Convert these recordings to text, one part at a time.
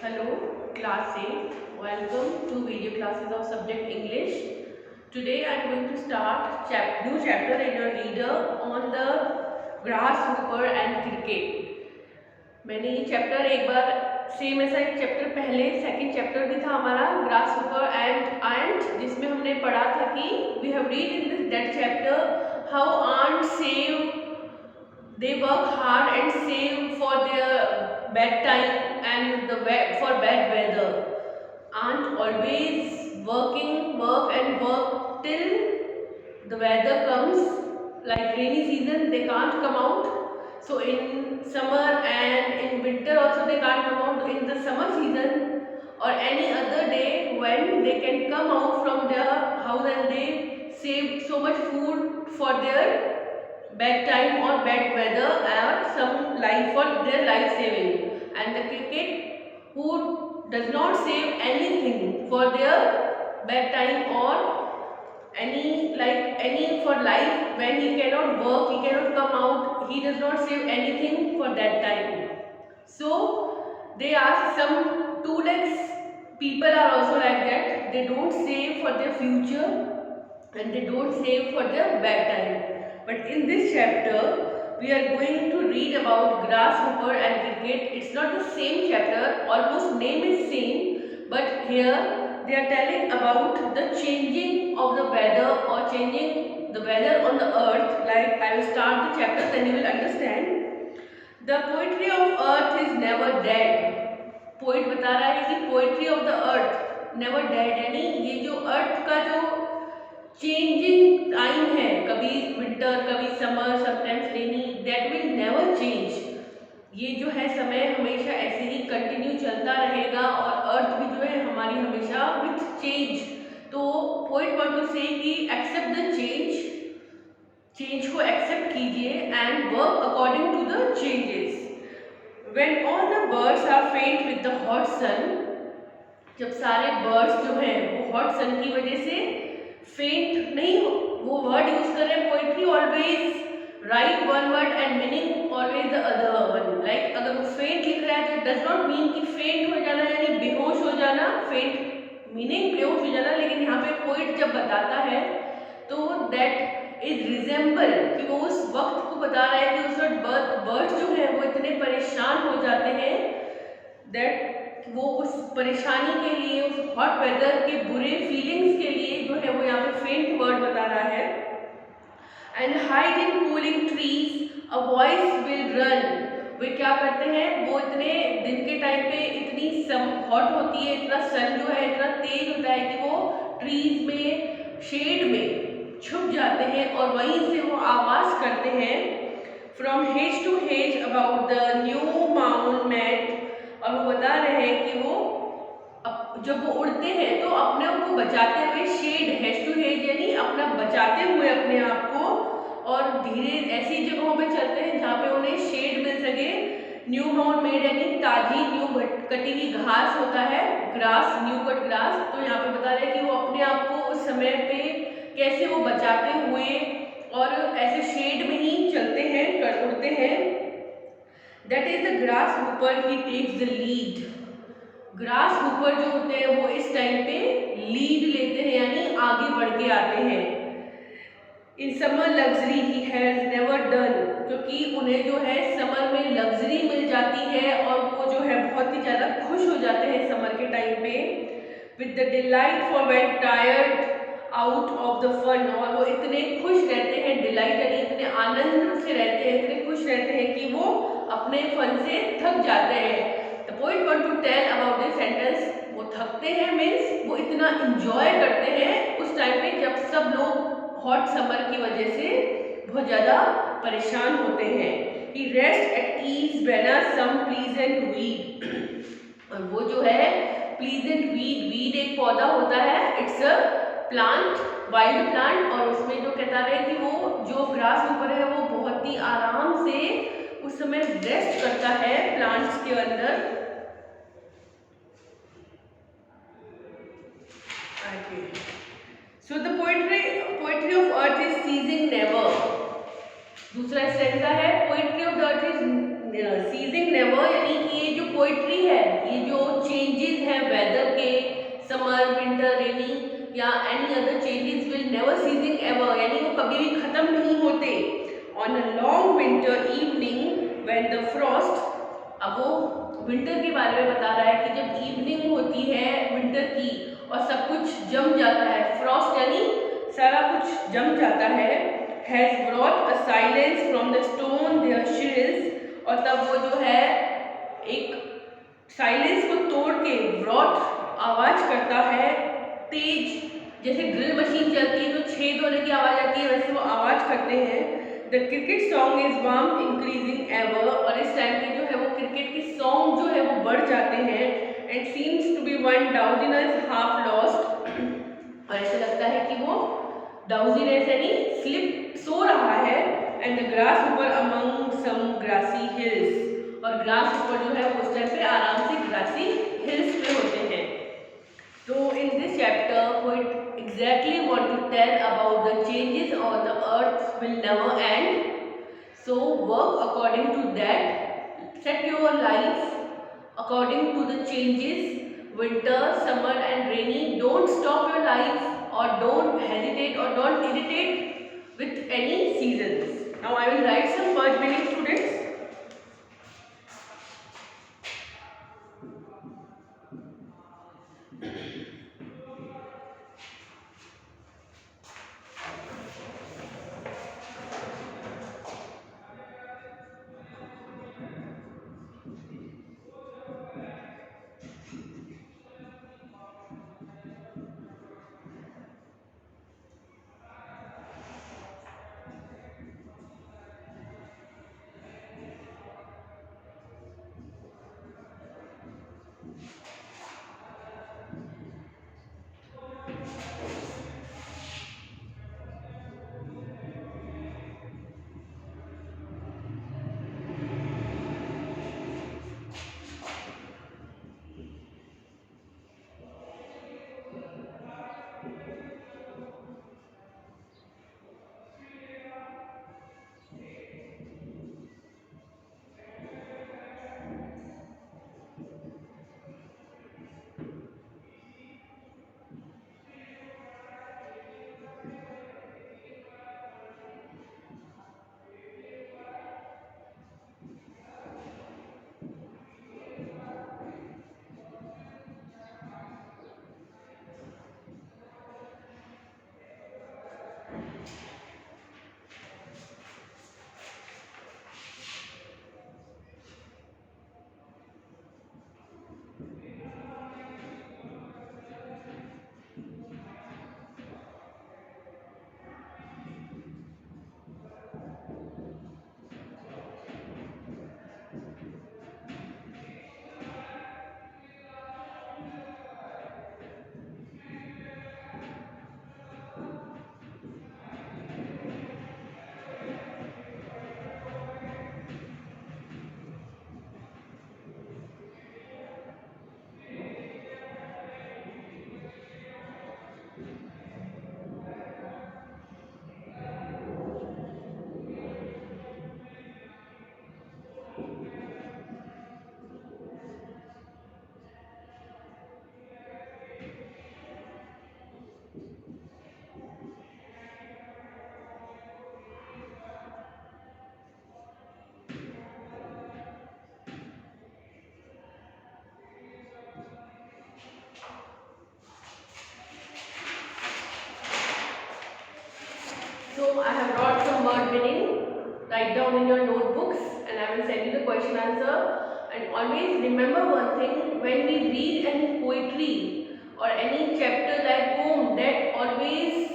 Hello, class 8. Welcome to video classes of subject English. Today I am going to start new chapter in your reader on the grasshopper and cricket. मैंने ये chapter एक बार same ऐसा एक chapter पहले second chapter भी था हमारा grasshopper and aunt, जिसमें हमने पढ़ा था कि we have read in this that chapter how ant save they work hard and save for their bad time and for bad weather. Aunt always work and work till the weather comes, like rainy season they can't come out, so in summer and in winter also they can't come out in the summer season or any other day when they can come out from their house, and they save so much food for their bad time or bad weather or some life for their life saving. And the cricket who does not save anything for their bad time or any for life, when he cannot work, he cannot come out, he does not save anything for that time. So they are some two legs people are also like that. They don't save for their future and they don't save for their bad time. But in this chapter, we are going to read about grasshopper and cricket. It's not the same chapter, almost name is same, but here they are telling about the changing of the weather or changing the weather on the earth. Like I will start the chapter, then you will understand. The poetry of earth is never dead. Poet बता रहा है कि poetry of the earth never dead, यानी ये जो अर्थ का जो changing time है, कभी विंटर कभी summer sometimes rainy, that will never change. ये जो है समय हमेशा ऐसे ही कंटिन्यू चलता रहेगा और अर्थ भी जो है हमारी हमेशा विथ चेंज. तो पोइट वांट टू से कि एक्सेप्ट द चेंज को एक्सेप्ट कीजिए and work according to the changes. When all the birds are faint with the hot sun, जब सारे बर्ड्स जो हैं वो हॉट सन की वजह से फेंट नहीं हो, वो वर्ड यूज कर रहे हैं poetry always right one word and meaning always the other one. Like अगर वो फेंट लिख रहा है तो डज नॉट मीन कि फेंट हो जाना यानी बेहोश हो जाना, फेंट मीनिंग बेहोश हो जाना. लेकिन यहाँ पे पोइट जब बताता है तो दैट इज रिजेंबल कि वो उस वक्त को बता रहा है कि उस वक्त बर्ड्स जो है वो इतने परेशान हो जाते हैं दैट वो उस परेशानी के लिए, उस हॉट वेदर के बुरे फीलिंग्स के लिए जो है वो यहाँ पे फेंट वर्ड बता रहा है. And hide in cooling trees a voice will run. वे क्या करते हैं, वो इतने दिन के टाइम पे इतनी हॉट होती है, इतना सन जो है इतना तेज होता है कि वो ट्रीज में शेड में छुप जाते हैं और वहीं से वो आवाज़ करते हैं from hedge to hedge about the new mown mead. और वो बता रहे हैं कि वो जब वो उड़ते हैं तो अपने आप को बचाते हुए, शेड हेज टू हेज यानी अपना बचाते हुए अपने आप को, और धीरे ऐसी जगहों पे चलते हैं जहाँ पे उन्हें शेड मिल सके. न्यू माउंट मेड यानी ताजी न्यू कटी हुई घास होता है, ग्रास, न्यू कट ग्रास. तो यहाँ पे बता रहे हैं कि वो अपने आप को उस समय पे कैसे वो बचाते हुए और ऐसे शेड में ही चलते हैं, उड़ते हैं. That is the grasshopper he takes the lead. Grasshopper जो होते हैं वो इस टाइम पे लीड लेते हैं यानी आगे बढ़ के आते हैं. In summer luxury he has never done, क्योंकि उन्हें जो है समर में लग्जरी मिल जाती है और वो जो है बहुत ही ज़्यादा खुश हो जाते हैं समर के टाइम पे. With the delight for when tired out of the fun. और वो इतने खुश रहते हैं, डिलाइट यानी इतने आनंद से रहते हैं, इतने खुश रहते हैं कि वो अपने फन से थक जाते हैं. The poet want to tell about this sentence. वो थकते हैं मीन्स वो इतना इंजॉय करते हैं उस टाइम पे जब सब लोग हॉट समर की वजह से बहुत ज़्यादा परेशान होते हैं. He rest at ease when some pleasant weed. और वो जो है प्लीजेंट वीड एक पौधा होता है, it's a plant, wild plant. और उसमें जो कहता है कि वो जो ग्रास ऊपर है वो बहुत ही आराम से उस समय रेस्ट करता है प्लांट्स के अंदर. So the poetry of earth is ceasing never. दूसरा स्टैंजा है poetry of the earth is ceasing never, यानी कि ये जो पोएट्री है, ये जो चेंज समर, विंटर, रेनी या any other changes will never ceasing ever, यानी वो कभी भी खत्म नहीं होते। On a long winter evening when the frost, अब वो विंटर के बारे में बता रहा है कि जब इवनिंग होती है विंटर की और सब कुछ जम जाता है, फ्रॉस्ट यानी सारा कुछ जम जाता है, has brought a silence from the stone there sills, और तब वो जो है एक साइलेंस को तोड़ के ब्रॉट आवाज करता है तेज, जैसे ड्रिल मशीन चलती है तो छेद होने की आवाज आती है, वैसे वो आवाज करते हैं। The cricket song is warm increasing ever, और इस टाइम पे जो है वो क्रिकेट के सॉन्ग जो है वो बढ़ जाते हैं। And seems to be one doziness half lost, और ऐसा लगता है कि वो डाउजीनेस यानी स्लिप सो रहा है। एंड द ग्रास ऊपर अमंग सम ग्रासी हिल्स, और ग्रास ऊपर जो है वो उस टाइम पे आराम से ग्रासी हिल्स पे होते हैं। तो in this chapter poet exactly want to tell about the changes on the earth will never end, so work according to that, set your life according to the changes, winter, summer and rainy. Don't stop your life or don't hesitate or don't irritate with any seasons. Now I will write some word meaning, students. So I have brought some word meaning. Write down in your notebooks and I will send you the question answer. And always remember one thing, when we read any poetry or any chapter like poem, that always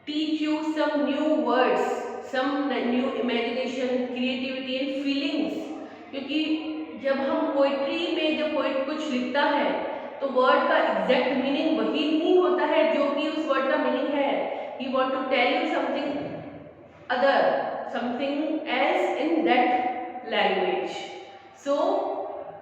teach you some new words, some new imagination, creativity and feelings. क्योंकि जब हम poetry में जब poet कुछ लिखता है तो word का एग्जैक्ट मीनिंग वही नहीं होता है जो कि उस वर्ड का मीनिंग है। He want to tell you something other, something else in that language. So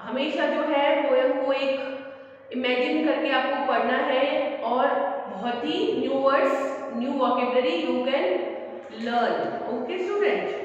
हमेशा जो है पोएम को एक इमेजिन करके आपको पढ़ना है और बहुत ही new words, new vocabulary you can learn. Okay student.